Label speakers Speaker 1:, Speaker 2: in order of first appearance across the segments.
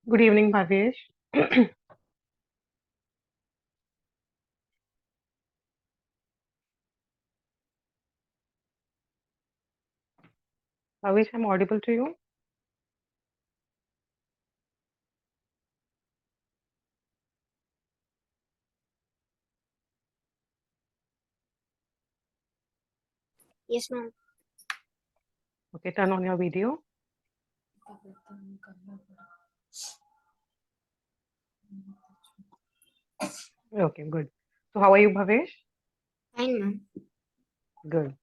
Speaker 1: Good evening, Bhavesh. Bhavesh, I'm audible to you?
Speaker 2: Yes, ma'am.
Speaker 1: Okay, turn on your video. Okay, good. So, how are you, Bhavesh?
Speaker 2: Fine, ma'am.
Speaker 1: Good.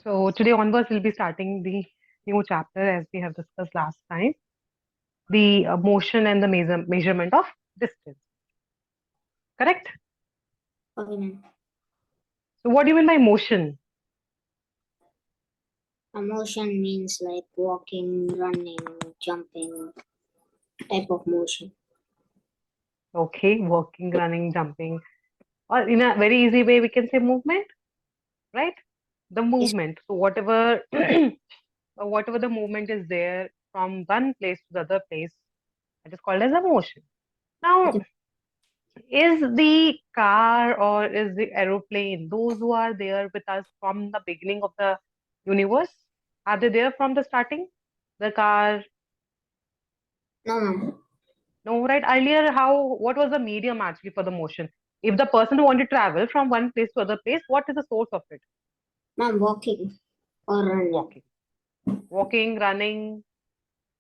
Speaker 1: So, today onwards, we'll be starting the new chapter as we have discussed last time, the motion and the measurement of distance. Correct?
Speaker 2: Okay, ma'am.
Speaker 1: So, what do you mean by motion?
Speaker 2: A motion means like walking, running, jumping, type of motion.
Speaker 1: Okay, walking, running, jumping, or in a very easy way, we can say movement, right? The
Speaker 2: Yes,
Speaker 1: movement. So, whatever, whatever the movement is there from one place to the other place, it is called as a motion. Now,
Speaker 2: okay.
Speaker 1: is the car or is the aeroplane those who are there with us from the beginning of the universe? Are they there from the starting? The car,
Speaker 2: No, ma'am.
Speaker 1: no, right? Earlier, what was the medium actually for the motion? If the person who wanted to travel from one place to other place, what is the source of it?
Speaker 2: Ma'am, walking or running.
Speaker 1: Walking, walking, running.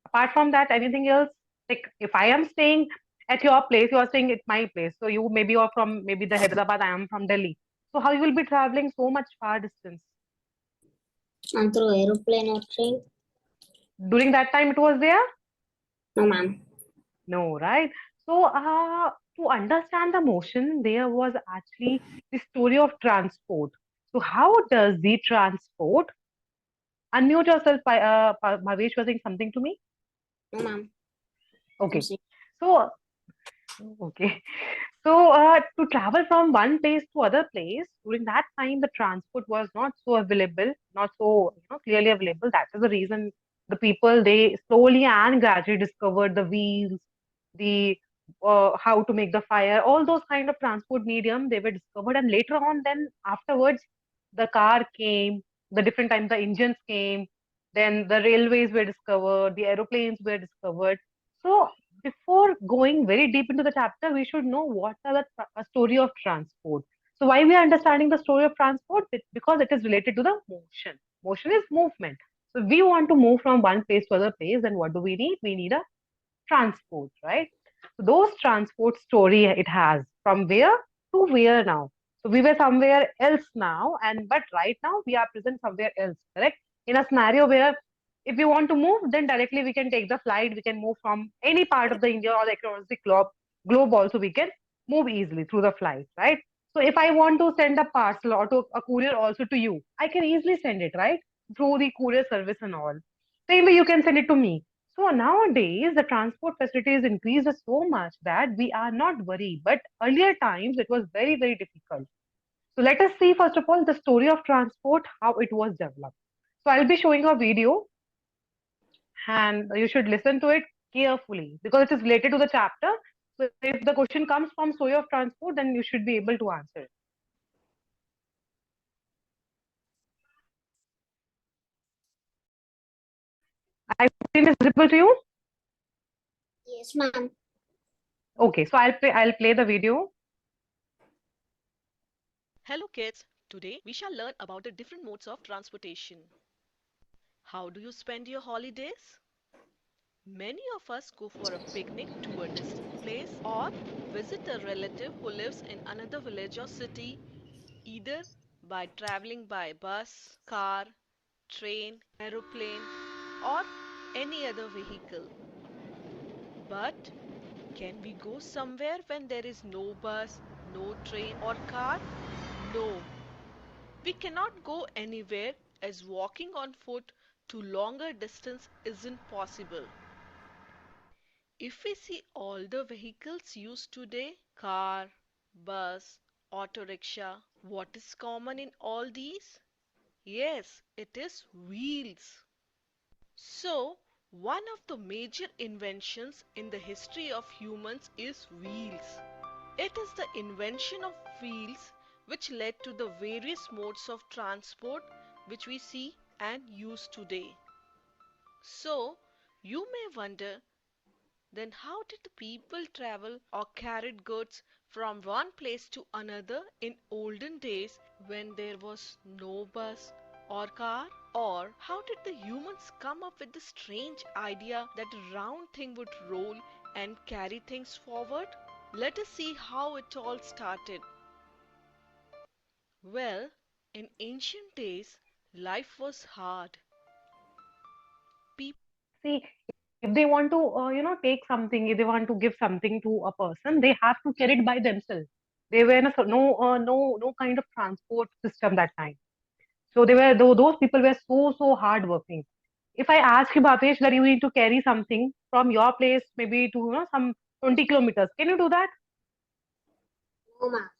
Speaker 1: Apart from that, anything else? Like if I am staying at your place, you are staying at my place. So you maybe are from maybe the Hyderabad, I am from Delhi. So how you will be traveling so much far distance?
Speaker 2: And through aeroplane or train.
Speaker 1: During that time it was there?
Speaker 2: No, ma'am.
Speaker 1: No, right? So to understand the motion, there was actually the story of transport. So how does the transport unmute yourself by Bhavesh was saying something to me?
Speaker 2: No, ma'am. I'm
Speaker 1: Okay.
Speaker 2: saying.
Speaker 1: So okay. So, to travel from one place to other place, during that time, the transport was not so available, not so clearly available. That is the reason the people they slowly and gradually discovered the wheels, the how to make the fire, all those kind of transport medium they were discovered, and later on, then afterwards, the car came, the different times the engines came, then the railways were discovered, the aeroplanes were discovered. So before going very deep into the chapter, we should know what are the story of transport. So why we are understanding the story of transport? Because it is related to the motion. Motion is movement. So we want to move from one place to other place, then what do we need? We need a transport, right? So those transport story it has from where to where now. So we were somewhere else now, and but right now we are present somewhere else, correct? In a scenario where if we want to move, then directly we can take the flight, we can move from any part of the India or across the globe also we can move easily through the flight, right? So if I want to send a parcel or to a courier also to you, I can easily send it, right? Through the courier service and all. Same way you can send it to me. So nowadays, the transport facilities increased so much that we are not worried. But earlier times, it was very, very difficult. So let us see, first of all, the story of transport, how it was developed. So I'll be showing a video and you should listen to it carefully because it is related to the chapter. So if the question comes from story of transport, then you should be able to answer it. I think it's visible to you.
Speaker 2: Yes, ma'am.
Speaker 1: Okay, so I'll play the video.
Speaker 3: Hello kids, today we shall learn about the different modes of transportation. How do you spend your holidays? Many of us go for a picnic to a distant place or visit a relative who lives in another village or city, either by traveling by bus, car, train, aeroplane, or any other vehicle. But can we go somewhere when there is no bus, no train or car? No, we cannot go anywhere as walking on foot to longer distance isn't possible. If we see all the vehicles used today, car, bus, auto rickshaw, what is common in all these? Yes, it is wheels. So, One of the major inventions in the history of humans is wheels. It is the invention of wheels which led to the various modes of transport which we see and use today. So, you may wonder, then how did the people travel or carried goods from one place to another in olden days when there was no bus or car? Or how did the humans come up with the strange idea that a round thing would roll and carry things forward? Let us see how it all started. Well, in ancient days, life was hard. People
Speaker 1: See, if they want to, take something, if they want to give something to a person, they have to carry it by themselves. They were in a, no kind of transport system that time. So those people were so hardworking. If I ask you, Bhavesh, that you need to carry something from your place, maybe to some 20 kilometers, can you do that?
Speaker 2: No, ma'am.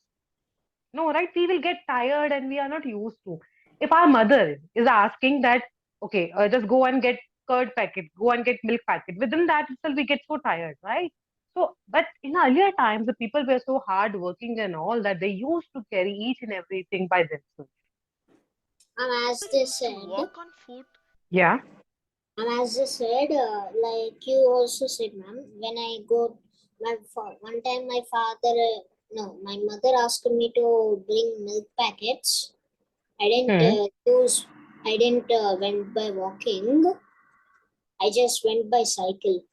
Speaker 1: No, right? We will get tired and we are not used to. If our mother is asking that, okay, just go and get curd packet, go and get milk packet, within that itself we get so tired, right? So, but in earlier times, the people were so hardworking and all that they used to carry each and everything by themselves.
Speaker 2: As they
Speaker 3: used to
Speaker 2: said,
Speaker 3: walk on foot.
Speaker 1: Yeah.
Speaker 2: like you also said, ma'am, when I go, one time my father, no, my mother asked me to bring milk packets. I didn't
Speaker 1: Hmm.
Speaker 2: I didn't went by walking. I just went by cycle.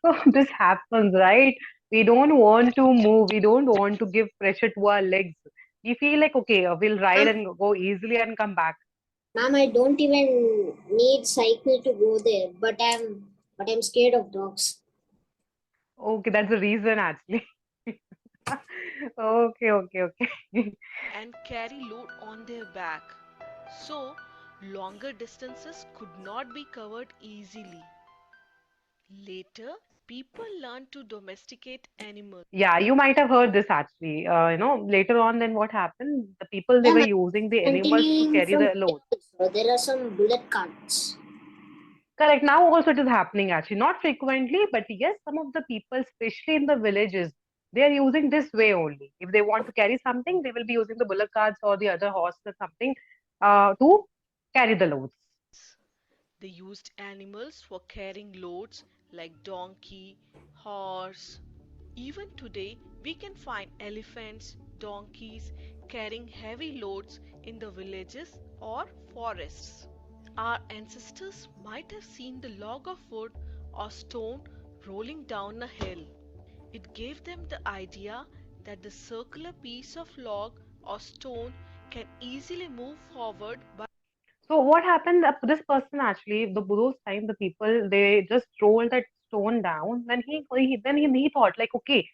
Speaker 1: So this happens, right? We don't want to move. We don't want to give pressure to our legs. We feel like, okay, we'll ride
Speaker 2: Ma'am,
Speaker 1: and go easily and come back.
Speaker 2: ma'am, I don't even need cycle to go there, but I'm scared of dogs.
Speaker 1: Okay, that's the reason actually. Okay.
Speaker 3: And carry load on their back. So, longer distances could not be covered easily. Later, people learned to domesticate animals.
Speaker 1: Yeah, you might have heard this actually. Later on, then what happened? The people they were
Speaker 2: Ma'am,
Speaker 1: using the
Speaker 2: I'm
Speaker 1: animals to
Speaker 2: continuing
Speaker 1: carry
Speaker 2: from
Speaker 1: the
Speaker 2: here
Speaker 1: load.
Speaker 2: also. There are some bullet carts.
Speaker 1: Correct. Now also it is happening actually, not frequently, but yes, some of the people, especially in the villages, they are using this way only. If they want to carry something, they will be using the bullock carts or the other horse or something to carry the loads.
Speaker 3: They used animals for carrying loads like donkey, horse. Even today, we can find elephants, donkeys carrying heavy loads in the villages or forests. Our ancestors might have seen the log of wood or stone rolling down a hill. It gave them the idea that the circular piece of log or stone can easily move forward by
Speaker 1: So what happened? This person actually, those time the people they just rolled that stone down. Then he thought like, okay,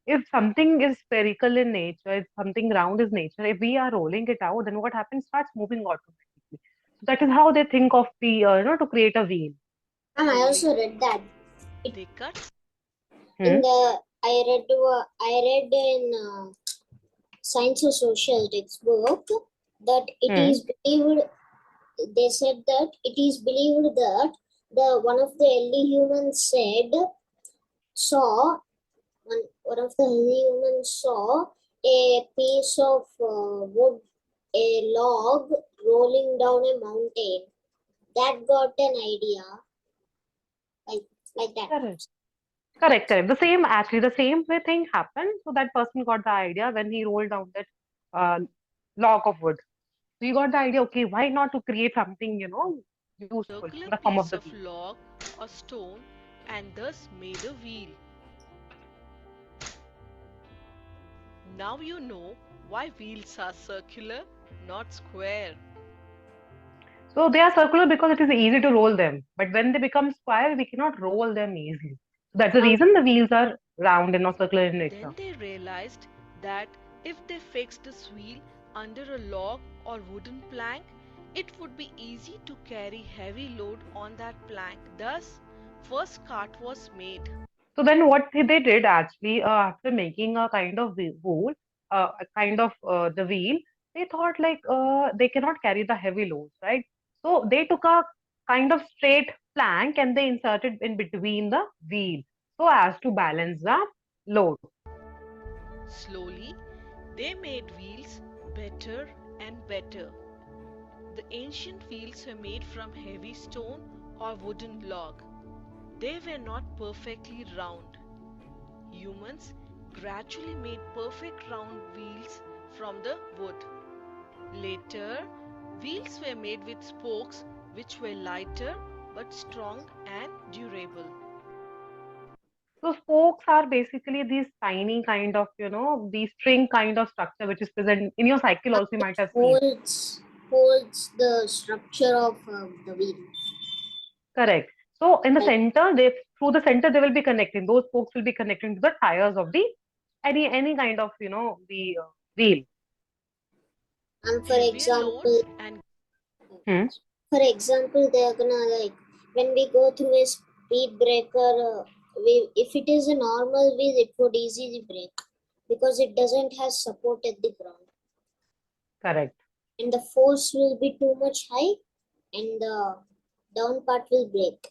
Speaker 1: if something is spherical in nature, if something round is nature, if we are rolling it out, then what happens? Starts moving automatically. So that is how they think of the to create a wheel.
Speaker 2: Ma'am, I also read that. It,
Speaker 3: they cut
Speaker 2: in
Speaker 1: Hmm?
Speaker 2: the I read in science or social textbook that it
Speaker 1: Hmm.
Speaker 2: is believed. They said that it is believed that the one of the early humans saw one of the early humans saw a piece of wood, a log rolling down a mountain. That got an idea like like that.
Speaker 1: Correct. Correct. The same way thing happened. So that person got the idea when he rolled down that uh, log of wood. So you got the idea, okay, why not to create something, useful in
Speaker 3: circular
Speaker 1: the form of
Speaker 3: piece
Speaker 1: the
Speaker 3: of
Speaker 1: wheel.
Speaker 3: log or stone and thus made a wheel. Now you know why wheels are circular, not square.
Speaker 1: So they are circular because it is easy to roll them. But when they become square, we cannot roll them easily. So that's the
Speaker 2: Ma'am,
Speaker 1: reason the wheels are round and not circular in nature.
Speaker 3: Then they realized that if they fixed this wheel under a log or wooden plank, it would be easy to carry heavy load on that plank. Thus, first cart was made.
Speaker 1: So then what they did actually, after making a kind of wheel, a kind of the wheel, they thought like they cannot carry the heavy loads, right? So they took a kind of straight plank and they inserted in between the wheel so as to balance the load.
Speaker 3: Slowly, they made wheels better and better. The ancient wheels were made from heavy stone or wooden log. They were not perfectly round. Humans gradually made perfect round wheels from the wood. Later, wheels were made with spokes which were lighter but strong and durable.
Speaker 1: So spokes are basically these tiny kind of, the string kind of structure which is present in your cycle also you
Speaker 2: It
Speaker 1: might have seen.
Speaker 2: holds the structure of the wheel.
Speaker 1: Correct. So in the
Speaker 2: Like,
Speaker 1: center, they through the center they will be connecting. Those spokes will be connecting to the tires of the any kind of the wheel.
Speaker 2: and
Speaker 3: Heavier loads and
Speaker 1: Hmm.
Speaker 2: they're gonna like when we go through a speed breaker, if it is a normal wheel, it would easily break because it doesn't have support at the ground,
Speaker 1: Correct.
Speaker 2: and the force will be too much high, and the down part will break.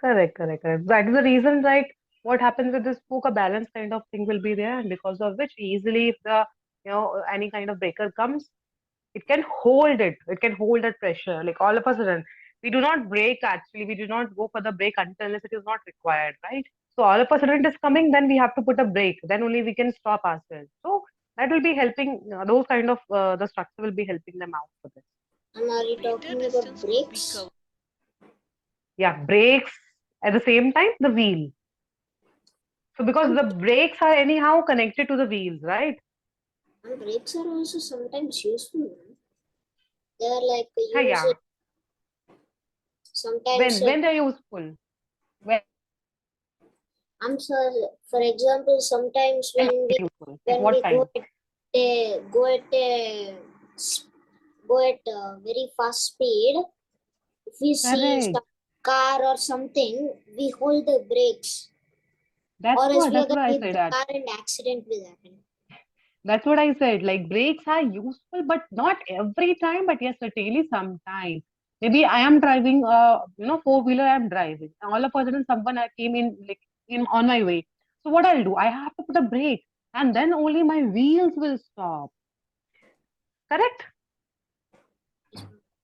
Speaker 1: Correct. Correct. Correct. That is the reason, right? What happens with this spoke, a balance kind of thing will be there, and because of which easily if the any kind of breaker comes, it can hold it. It can hold that pressure. Like all of a sudden, we do not brake actually. We do not go for the brake until it is not required, right? So all of a sudden it is coming, then we have to put a brake. Then only we can stop ourselves. So that will be helping. Those kind of the structure will be helping them out for this.
Speaker 2: And are you
Speaker 3: greater
Speaker 2: talking about
Speaker 3: distance could be
Speaker 2: brakes?
Speaker 3: covered.
Speaker 1: Yeah, brakes at the same time the wheel. So because
Speaker 2: And,
Speaker 1: the brakes are anyhow connected to the wheels, right?
Speaker 2: and brakes are also sometimes useful. No? They are like
Speaker 1: Yeah.
Speaker 2: used sometimes.
Speaker 1: When they're useful. When
Speaker 2: I'm sorry. For example, sometimes
Speaker 1: useful. At
Speaker 2: when
Speaker 1: what
Speaker 2: we
Speaker 1: time?
Speaker 2: s- go at a very fast speed, if we see
Speaker 1: Correct.
Speaker 2: some car or something, we hold the brakes, or
Speaker 1: That's
Speaker 2: else
Speaker 1: what.
Speaker 2: we are
Speaker 1: That's
Speaker 2: gonna
Speaker 1: what I
Speaker 2: hit
Speaker 1: said.
Speaker 2: the car and accident will happen.
Speaker 1: That's what I said. Like brakes are useful, but not every time. But yes, certainly sometimes. Maybe I am driving four-wheeler. I'm driving. All of a sudden, someone came in like in on my way. So what I'll do? I have to put a brake, and then only my wheels will stop. Correct?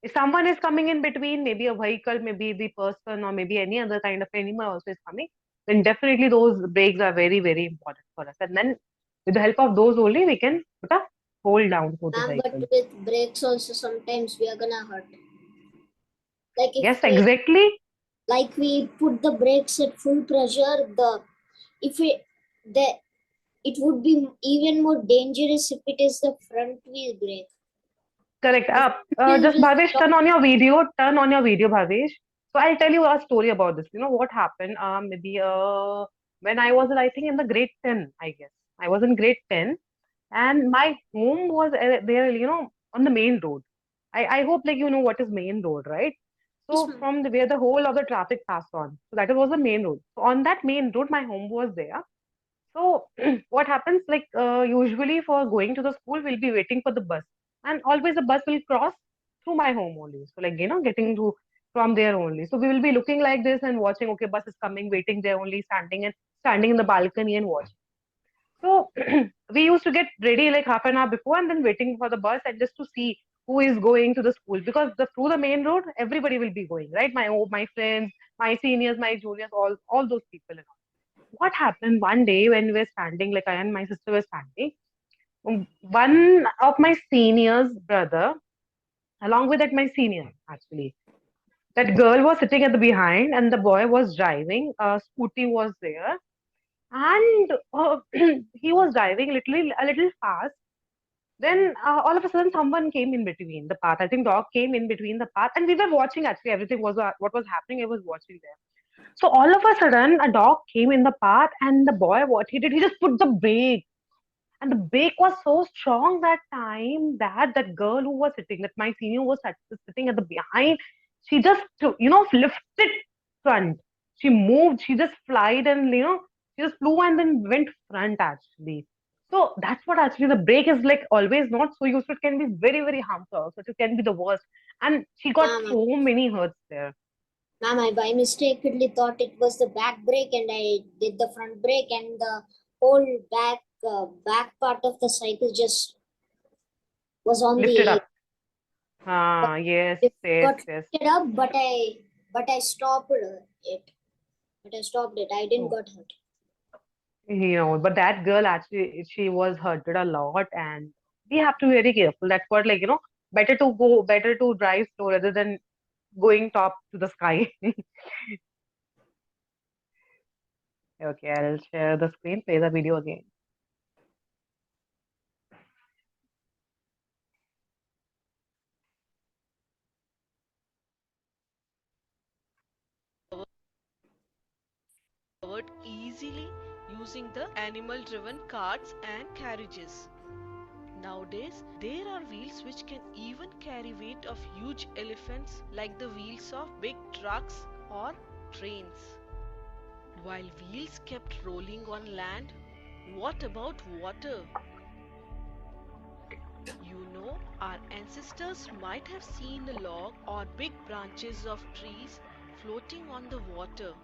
Speaker 1: If someone is coming in between, maybe a vehicle, maybe the person, or maybe any other kind of animal also is coming, then definitely those brakes are very, very important for us. And then with the help of those only, we can put a hold down to the
Speaker 2: Ma'am, but
Speaker 1: vehicle.
Speaker 2: with brakes also sometimes we are gonna hurt. Like if
Speaker 1: Yes,
Speaker 2: we
Speaker 1: exactly.
Speaker 2: put the brakes at full pressure, if we the it would be even more dangerous if it is the front wheel brake.
Speaker 1: Correct.
Speaker 2: The front wheel
Speaker 1: Just
Speaker 2: will
Speaker 1: Bhavesh,
Speaker 2: stop.
Speaker 1: turn on your video. Turn on your video, Bhavesh. So I'll tell you a story about this. You know what happened? Maybe when I was, I think, in the grade 10, I guess. I was in grade 10, and my home was there, on the main road. I hope like you know what is main road, right?
Speaker 2: Yes,
Speaker 1: So
Speaker 2: ma'am.
Speaker 1: from where the whole of the traffic passed on. So that was the main road. So on that main road, my home was there. So what happens like usually for going to the school, we'll be waiting for the bus, and always the bus will cross through my home only. So like getting to from there only. So we will be looking like this and watching. Okay, bus is coming, waiting there only, standing in the balcony and watching. So we used to get ready like half an hour before and then waiting for the bus and just to see who is going to the school because through the main road everybody will be going, right? My friends, my seniors, my juniors, all those people. And all. What happened one day when we were standing, like I and my sister were standing, one of my seniors' brother, along with that my senior actually, that girl was sitting at the behind and the boy was driving. A scooty was there and he was driving a little fast. Then all of a sudden, someone came in between the path. I think dog came in between the path, and we were watching. Actually, everything was what was happening. I was watching there. So all of a sudden, a dog came in the path, and the boy, what he did, he just put the brake, and the brake was so strong that time that that girl who was sitting, that my senior was sitting at the behind, she just lifted front. She moved. She just flied and she just flew and then went front actually. So that's what actually the break is like always not so useful. It can be very, very harmful. So it can be the worst. And she got
Speaker 2: Ma'am,
Speaker 1: so many hurts there.
Speaker 2: ma'am, I by mistakenly thought it was the back brake, and I did the front brake, and the whole back part of the cycle just was on
Speaker 1: Lift it
Speaker 2: the edge.
Speaker 1: up. Ah, yes,
Speaker 2: It
Speaker 1: yes,
Speaker 2: got
Speaker 1: yes.
Speaker 2: lifted up, but I stopped it. But I stopped it. I didn't
Speaker 1: Oh,
Speaker 2: got hurt.
Speaker 1: but that girl actually, she was hurted a lot, and we have to be very careful. That's what, like, better to drive slow rather than going top to the sky. Okay, I'll share the screen, play the video again.
Speaker 3: Covered easily using the animal-driven carts and carriages. Nowadays, there are wheels which can even carry weight of huge elephants like the wheels of big trucks or trains. While wheels kept rolling on land, what about water? Our ancestors might have seen a log or big branches of trees floating on the water.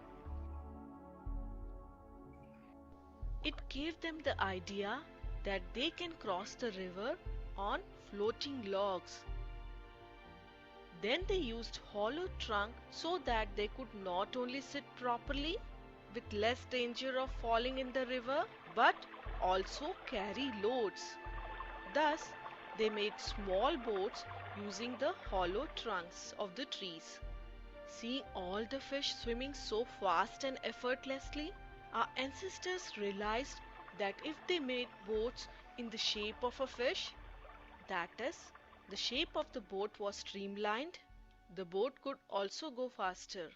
Speaker 3: It gave them the idea that they can cross the river on floating logs. Then they used hollow trunk so that they could not only sit properly with less danger of falling in the river but also carry loads. Thus, they made small boats using the hollow trunks of the trees. Seeing all the fish swimming so fast and effortlessly, our ancestors realized that if they made boats in the shape of a fish, that is, the shape of the boat was streamlined, the boat could also go faster.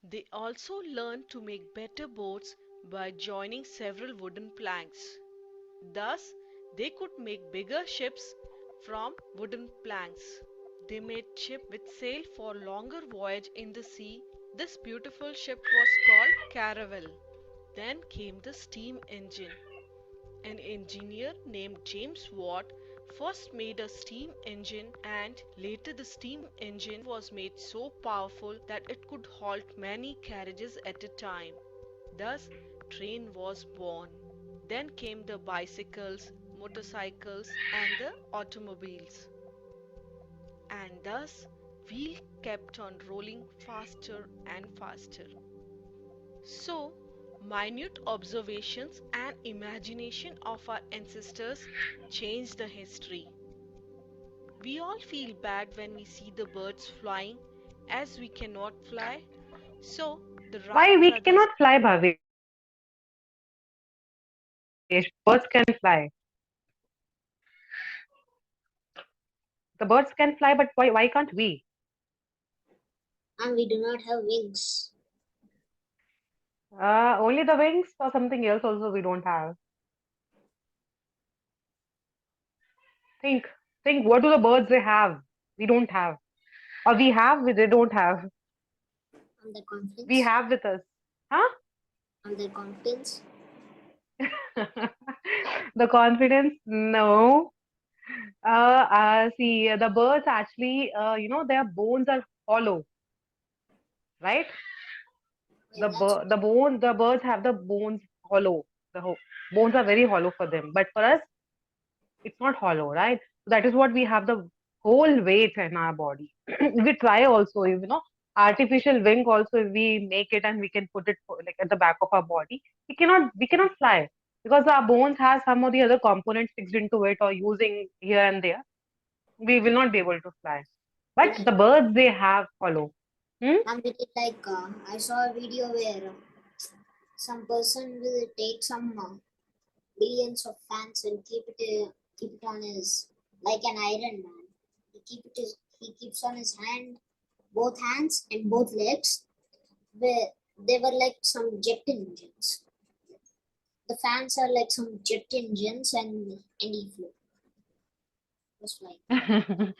Speaker 3: They also learned to make better boats by joining several wooden planks. Thus, they could make bigger ships from wooden planks. They made ship with sail for longer voyage in the sea. This beautiful ship was called caravel. Then came the steam engine. An engineer named James Watt first made a steam engine, and later the steam engine was made so powerful that it could halt many carriages at a time. Thus, train was born. Then came the bicycles, motorcycles, and the automobiles. And thus, wheel kept on rolling faster and faster. So, minute observations and imagination of our ancestors changed the history. We all feel bad when we see the birds flying as we cannot fly. So, the Wright
Speaker 1: Why we
Speaker 3: brothers
Speaker 1: cannot fly, Bhavesh? Birds can fly. The birds can fly, but why can't we?
Speaker 2: And we do not have wings.
Speaker 1: Only the wings or something else also we don't have. Think, think. What do the birds they have? We don't have, or we have, they don't have.
Speaker 2: And their
Speaker 1: We
Speaker 2: confidence.
Speaker 1: have with us, huh?
Speaker 2: And their confidence.
Speaker 1: The confidence, no. See, the birds actually, their bones are hollow, right?
Speaker 2: Yeah, that's
Speaker 1: The birds have the bones hollow. Bones are very hollow for them, but for us, it's not hollow, right? So that is what we have the whole weight in our body. We try also, artificial wing also if we make it and we can put it like at the back of our body, we cannot fly because our bones has some of the other components fixed into it or using here and there. We will not be able to fly. But
Speaker 2: like
Speaker 1: the birds they have hollow. Hmm?
Speaker 2: and it is like I saw a video where some person will take some billions of fans and keep it on his like an Iron Man. He keeps on his hand, both hands and both legs. Where they were like some jet engines. The fans are like some jet engines, and he flew. Was flying.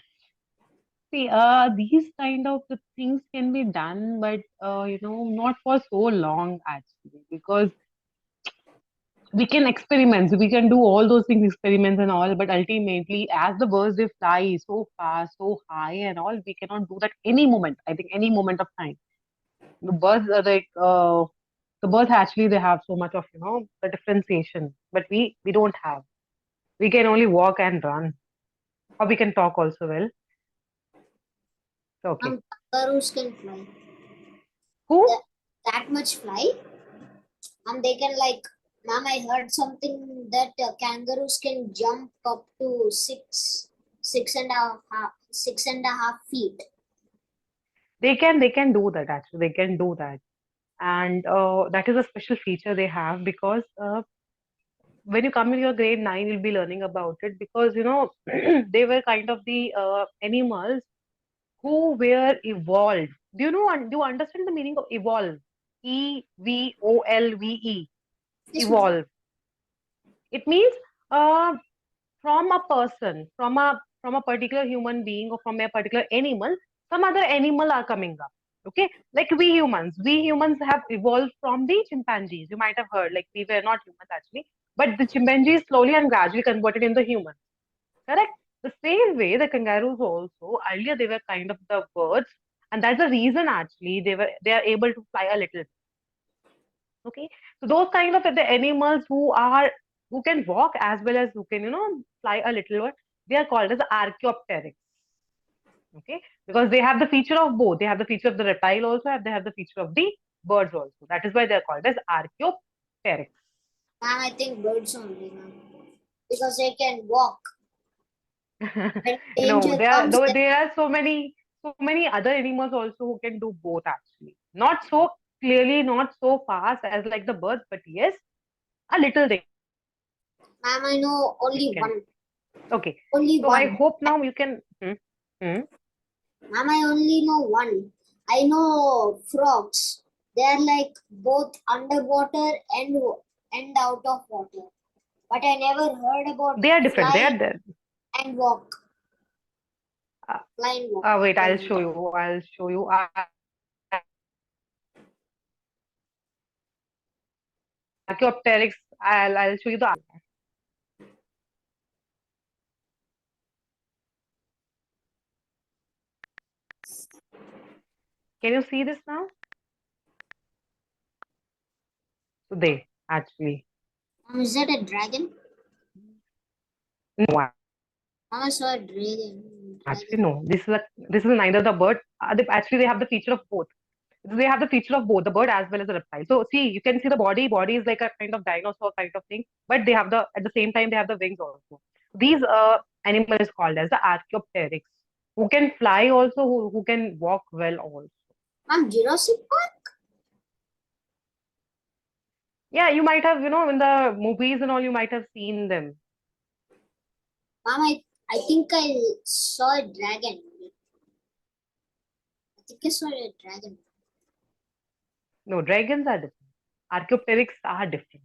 Speaker 1: See, these kind of things can be done, but not for so long actually, because We can experiment, we can do all those things, experiments and all, but ultimately, as the birds they fly so fast, so high and all, we cannot do that any moment. I think any moment of time. The birds are like the birds actually they have so much of the differentiation, but we don't have. We can only walk and run, or we can talk also well. So, okay.
Speaker 2: Kangaroos can fly.
Speaker 1: Who?
Speaker 2: That much fly, and they can like. Ma'am, I heard something that kangaroos can jump up to six and a half feet.
Speaker 1: They can do that actually. They can do that, and that is a special feature they have because when you come in your grade 9 you'll be learning about it because they were kind of the animals who were evolved. Do you understand the meaning of evolve? EVOLVE.
Speaker 2: Yes, ma'am.
Speaker 1: Evolve. It means uh, from a person, from a particular human being or from a particular animal, some other animal are coming up. Okay, like we humans have evolved from the chimpanzees. You might have heard, like we were not humans actually, but the chimpanzees slowly and gradually converted into humans. Correct. The same way the kangaroos also earlier they were kind of the birds, and that's the reason actually they are able to fly a little. Okay, so those kind of the animals who can walk as well as who can fly a little bit, they are called as archaeopteryx. Okay, because they have the feature of both. They have the feature of the reptile also, and they have the feature of the birds also. That is why they are called as archaeopteryx.
Speaker 2: Ma'am, I think birds only, ma'am, because they can walk. When
Speaker 1: No,
Speaker 2: danger comes,
Speaker 1: there are so many other animals also who can do both actually. Not so clearly, not so fast as like the birds, but yes, a little they can do.
Speaker 2: ma'am, I know only
Speaker 1: Okay.
Speaker 2: one.
Speaker 1: So I
Speaker 2: Only
Speaker 1: hope now
Speaker 2: one.
Speaker 1: you can. Hmm?
Speaker 2: Ma'am, I only know one. I know frogs. They are like both underwater and out of water. But I never heard about
Speaker 1: They are different. They
Speaker 2: fly
Speaker 1: are there.
Speaker 2: and walk.
Speaker 1: Uh,
Speaker 2: Fly and walk.
Speaker 1: wait,
Speaker 2: I
Speaker 1: I'll
Speaker 2: don't know.
Speaker 1: show you. I'll show you. Archaeopteryx. I'll show you the. Can you see this now? So they actually.
Speaker 2: Is that a dragon?
Speaker 1: No,
Speaker 2: Mama saw a dragon.
Speaker 1: actually no. This is neither the bird. Actually, they have the feature of both. They have the feature of both the bird as well as the reptile. So see, you can see the body. Body is like a kind of dinosaur kind of thing, but they have the at the same time they have the wings also. These animal is called as the archaeopteryx, who can fly also, who can walk well also.
Speaker 2: Mom, Jurassic Park?
Speaker 1: Yeah, you might have in the movies and all you might have seen them.
Speaker 2: Mom, I think I saw a dragon. I think I saw a dragon.
Speaker 1: No, dragons are different. Archaeopteryx are different.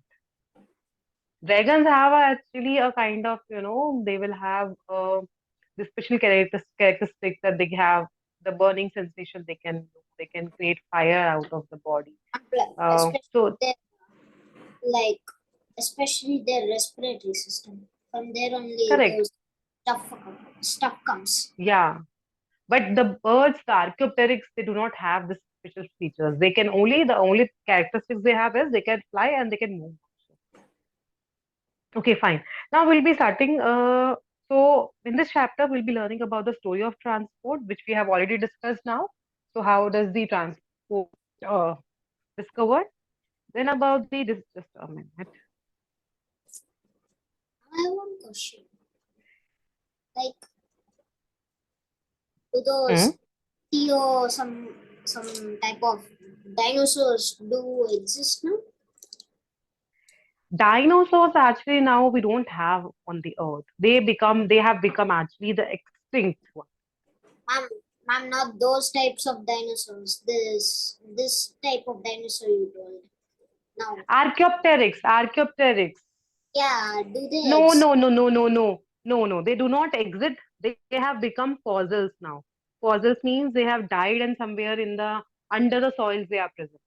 Speaker 1: Dragons have actually a kind of they will have the special characteristics that they have the burning sensation they can do. They can create fire out of the body.
Speaker 2: Especially
Speaker 1: So
Speaker 2: their, like, especially their respiratory system. From there only
Speaker 1: correct,
Speaker 2: those stuff comes.
Speaker 1: yeah. But the birds, the archaeopteryx, they do not have this special features. They can only the only characteristics they have is they can fly and they can move. Okay, fine. Now we'll be starting. So in this chapter, we'll be learning about the story of transport, which we have already discussed now. So how does the transport uh, discovered? Then about the just a minute.
Speaker 2: I have one question. Like, do those
Speaker 1: Hmm?
Speaker 2: or some type of dinosaurs do exist now?
Speaker 1: Dinosaurs actually now we don't have on the earth. They have become actually the extinct one.
Speaker 2: Ma'am, ma'am, not those types of dinosaurs. This type of dinosaur you told. Now,
Speaker 1: Archaeopteryx.
Speaker 2: yeah, do they
Speaker 1: No,
Speaker 2: exist?
Speaker 1: no, no, no, no, no, no, no. They do not exist. They have become fossils now. Fossils means they have died and somewhere in the under the soils they are present.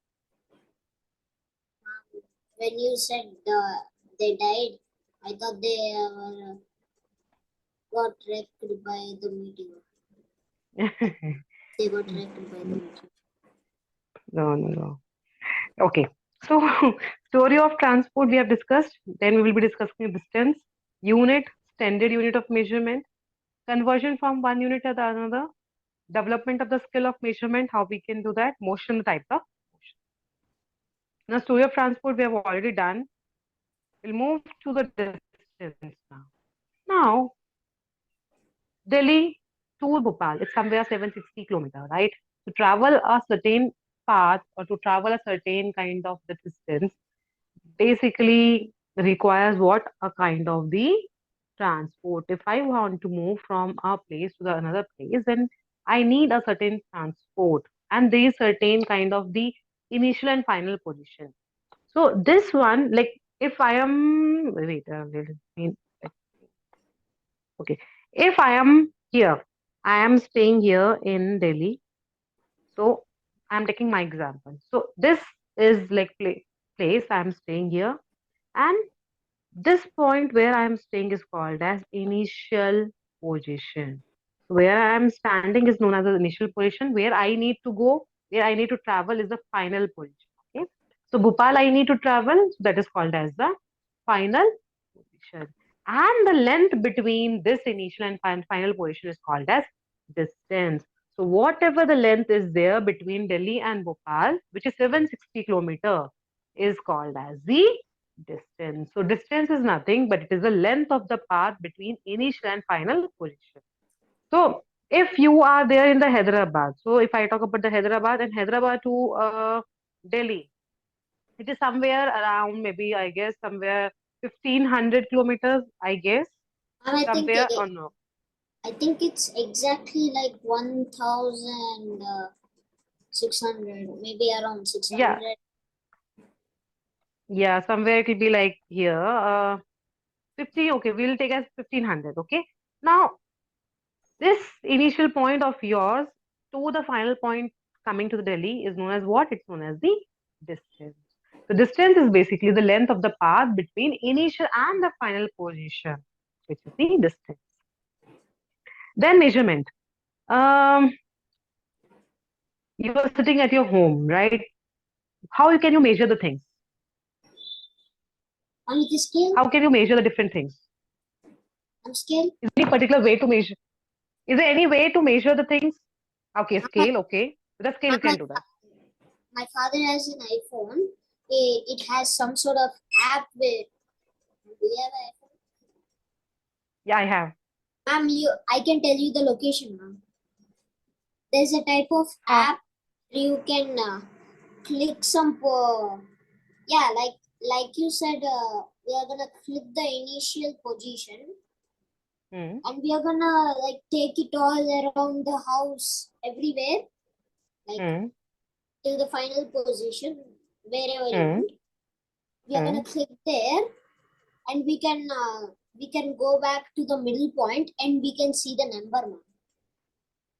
Speaker 2: When you said they died. I thought they got wrecked by the meteor. They got wrecked by the meteor.
Speaker 1: No. Okay. So, story of transport we have discussed. Then we will be discussing distance, unit, standard unit of measurement, conversion from one unit to the another, development of the skill of measurement, how we can do that, motion, type of motion. Now, story of transport we have already done. We'll move to the distance now. Now, Delhi to Bhopal, it's somewhere 760 kilometer, right? To travel a certain path or to travel a certain kind of the distance basically requires what a kind of the transport. If I want to move from a place to the another place, then I need a certain transport and there is certain kind of the initial and final position. So this one, like if I am wait, okay, if I am here, I am staying here in Delhi. So I'm taking my example. So this is like place I'm staying here, and this point where I am staying is called as initial position. Where I am standing is known as the initial position. Where I need to go, where I need to travel is the final position. Okay. So Bhopal I need to travel, so that is called as the final position. And the length between this initial and final position is called as distance. So whatever the length is there between Delhi and Bhopal, which is 760 kilometer, is called as the distance. So distance is nothing, but it is the length of the path between initial and final position. So if you are there in the Hyderabad, so if I talk about the Hyderabad and Hyderabad to Delhi, it is somewhere around maybe I guess somewhere 1500 kilometers, I guess,
Speaker 2: And I think
Speaker 1: somewhere or no.
Speaker 2: I think it's exactly like 1,600, maybe around 600.
Speaker 1: Yeah, somewhere it will be like here. 50, okay, we'll take as 1500, okay? Now, this initial point of yours to the final point coming to the Delhi is known as what? It's known as the distance. The distance is basically the length of the path between initial and the final position, which is the distance. Then measurement. Um, you are sitting at your home, right? How can you measure the things?
Speaker 2: On the scale?
Speaker 1: How can you measure the different things?
Speaker 2: On scale?
Speaker 1: Is there any particular way to measure? Is there any way to measure the things? Okay, scale, okay. With a scale, you can do that.
Speaker 2: My father has an iPhone. It has some sort of app where. Do you have an iPhone?
Speaker 1: Yeah, I have.
Speaker 2: Ma'am, I can tell you the location, ma'am. There's a type of app you can click some. Yeah, like you said, we are gonna click the initial position, and we are gonna like take it all around the house, everywhere, like till the final position, wherever you want. We are gonna click there, and we can go back to the middle point, and we can see the number, ma'am.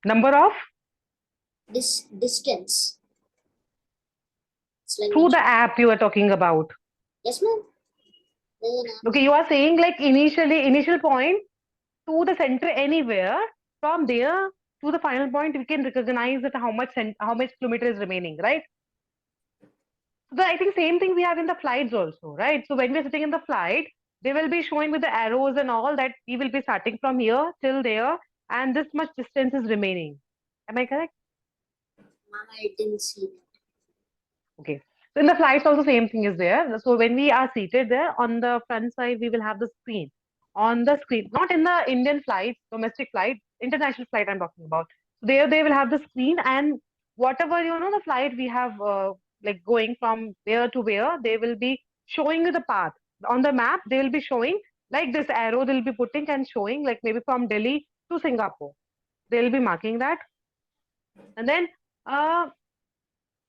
Speaker 1: Number of?
Speaker 2: This distance. Like
Speaker 1: through the app you are talking about.
Speaker 2: Yes, ma'am.
Speaker 1: Okay, you are saying like initial point to the center anywhere. From there to the final point, we can recognize that how much kilometer is remaining, right? So I think same thing we have in the flights also, right? So when we're sitting in the flight, they will be showing with the arrows and all that we will be starting from here till there, and this much distance is remaining. Am I correct?
Speaker 2: Mama, I didn't see that.
Speaker 1: Okay. So in the flights also same thing is there. So when we are seated there, on the front side, we will have the screen. On the screen, not in the Indian flight, domestic flight, international flight I'm talking about. So there they will have the screen, and whatever, the flight we have like going from where to where, they will be showing you the path. On the map, they will be showing like this arrow they'll be putting and showing like maybe from Delhi to Singapore. They'll be marking that. And then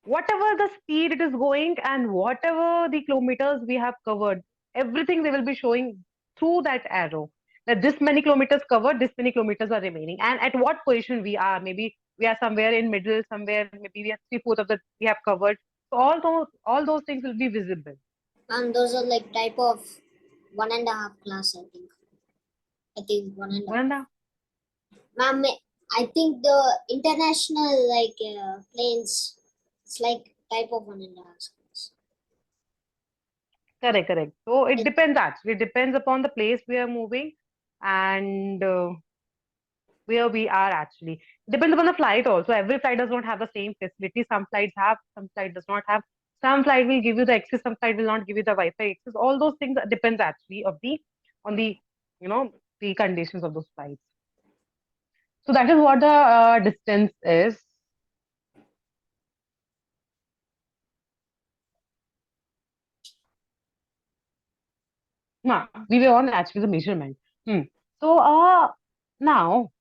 Speaker 1: whatever the speed it is going and whatever the kilometers we have covered, everything they will be showing through that arrow. That this many kilometers covered, this many kilometers are remaining, and at what position we are. Maybe we are somewhere in middle, somewhere maybe we are 3/4 of the we have covered. So all those things will be visible.
Speaker 2: And those are like type of 1.5 class, I think. I think 1.5.
Speaker 1: 1.5.
Speaker 2: Ma'am, I think the international planes, it's like type of 1.5 class.
Speaker 1: Correct, correct. So it
Speaker 2: It,
Speaker 1: depends actually. It depends upon the place we are moving and where we are actually. Depends upon the flight also. Every flight does not have the same facility. Some flights have, some flight does not have. Some flight will give you the access, some flight will not give you the Wi-Fi access. All those things depends actually of the on the you know the conditions of those flights. So that is what the distance is. We were on actually the measurement. Hmm. So now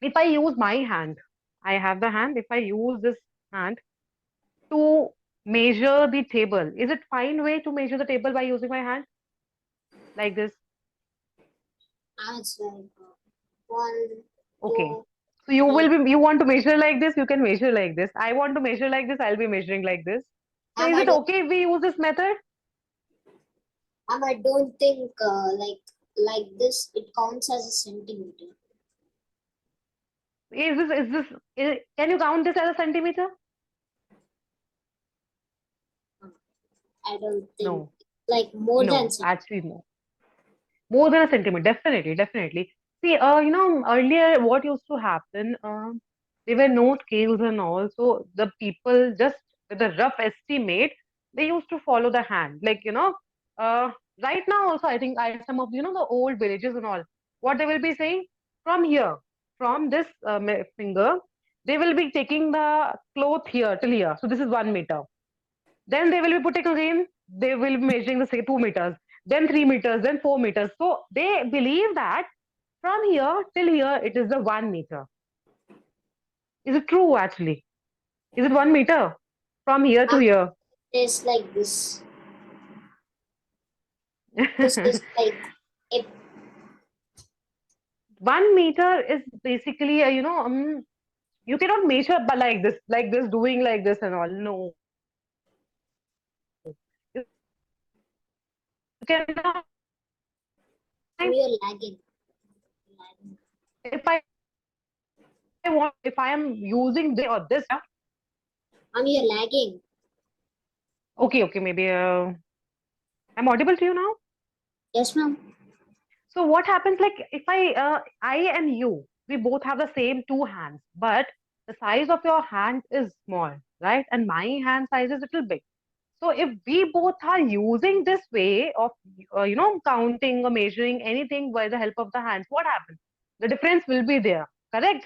Speaker 1: if I use my hand, I have the hand. If I use this hand to measure the table, is it fine way to measure the table by using my hand like this?
Speaker 2: it's like 1,
Speaker 1: Okay.
Speaker 2: 2,
Speaker 1: So you
Speaker 2: 3.
Speaker 1: will be you want to measure like this, you can measure like this. I want to measure like this, I'll be measuring like this. So is
Speaker 2: I
Speaker 1: it
Speaker 2: don't,
Speaker 1: okay if we use this method?
Speaker 2: I don't think like this it counts as a centimeter.
Speaker 1: Can you count this as a centimeter?
Speaker 2: I don't think
Speaker 1: No,
Speaker 2: like more than
Speaker 1: no,
Speaker 2: centimeter.
Speaker 1: actually no. More than a centimeter, definitely, definitely. See, earlier what used to happen, there were no scales and all, so the people just with a rough estimate, they used to follow the hand. Uh, right now also, I think some of the old villages and all, what they will be saying from here, from this finger, they will be taking the cloth here till here. So this is 1 meter. Then they will be putting again, they will be measuring the say 2 meters, then 3 meters, then 4 meters. So they believe that from here till here it is the 1 meter. Is it true actually? Is it 1 meter from here to here?
Speaker 2: It's like this is like a
Speaker 1: 1 meter is basically you cannot measure but like this, doing like this and all. No, you cannot
Speaker 2: you're lagging.
Speaker 1: if if I am using this or this.
Speaker 2: You're lagging.
Speaker 1: Okay, maybe I'm audible to you now.
Speaker 2: Yes, ma'am.
Speaker 1: So what happens like if I and you, we both have the same two hands, but the size of your hand is small, right? And my hand size is little big. So if we both are using this way of, counting or measuring anything by the help of the hands, what happens? The difference will be there, correct?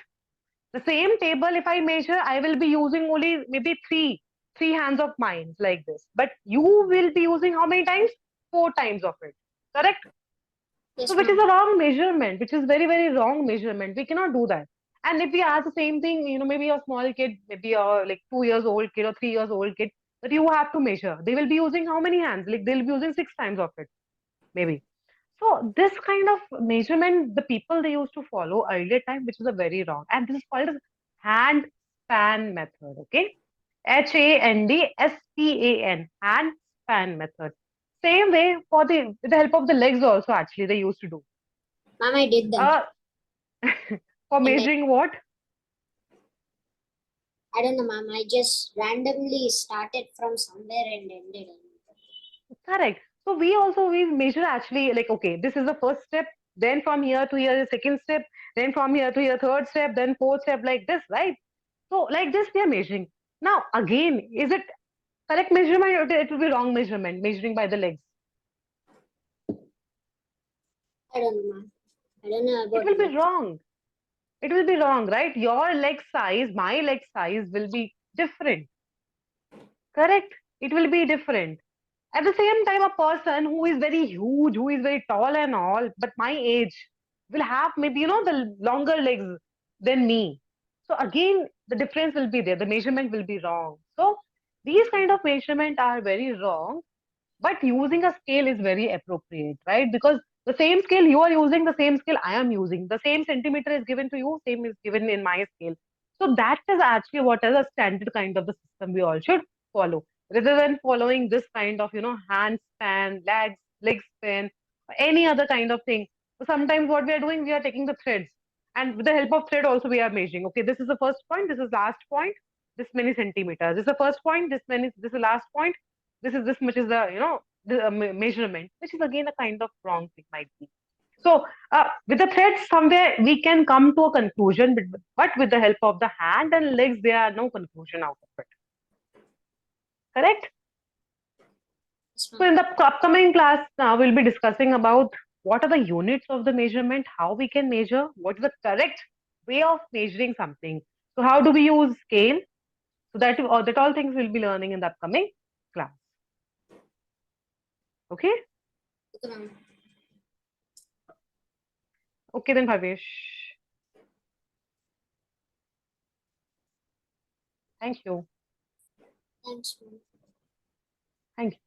Speaker 1: The same table, if I measure, I will be using only maybe three hands of mine like this. But you will be using how many times? Four times of it, correct? So,
Speaker 2: Yes,
Speaker 1: which is
Speaker 2: ma'am.
Speaker 1: a wrong measurement, which is very, very wrong measurement. We cannot do that. And if we ask the same thing, maybe a small kid, maybe a like 2 years old kid or 3 years old kid, that you have to measure. They will be using how many hands? Like they'll be using six times of it, maybe. So this kind of measurement, the people they used to follow earlier time, which is a very wrong. And this is called as hand span method. Okay, hand span method. Same way for the with the help of the legs also. Actually, they used to do.
Speaker 2: Ma'am, I did that.
Speaker 1: Uh, for
Speaker 2: And
Speaker 1: measuring what?
Speaker 2: I don't know, ma'am. I just randomly started from somewhere and ended.
Speaker 1: Correct. So we measure actually like okay, this is the first step. Then from here to here, the second step. Then from here to here, third step. Then fourth step, like this, right? So like this, we are measuring. Now again, is it correct measurement or it will be wrong measurement? Measuring by the legs.
Speaker 2: I don't know, ma'am. I don't know
Speaker 1: It
Speaker 2: about
Speaker 1: will be
Speaker 2: legs.
Speaker 1: wrong. It will be wrong, right? Your leg size, my leg size will be different. Correct? It will be different. At the same time, a person who is very huge, who is very tall and all, but my age will have maybe, the longer legs than me. So again, the difference will be there. The measurement will be wrong. So these kind of measurement are very wrong, but using a scale is very appropriate, right? Because the same scale you are using, the same scale I am using, the same centimeter is given to you, same is given in my scale. So that is actually what is a standard kind of the system we all should follow, rather than following this kind of hand span, leg span, any other kind of thing. So sometimes what we are doing, we are taking the threads, and with the help of thread also we are measuring. Okay, this is the first point, this is last point, this many centimeters. This is the first point, this many, this is the last point, this much is the the measurement, which is again a kind of wrong thing might be. So with the threads, somewhere we can come to a conclusion, but with the help of the hand and legs, there are no conclusion out of it. Correct?
Speaker 2: Yes,
Speaker 1: So
Speaker 2: ma'am.
Speaker 1: in the upcoming class, we'll be discussing about what are the units of the measurement, how we can measure, what is the correct way of measuring something. So how do we use scale? So that all things we'll be learning in the upcoming class. Okay?
Speaker 2: Okay, ma'am.
Speaker 1: Okay then, Bhavesh. Thank you.
Speaker 2: Thanks, ma'am.
Speaker 1: Thank you.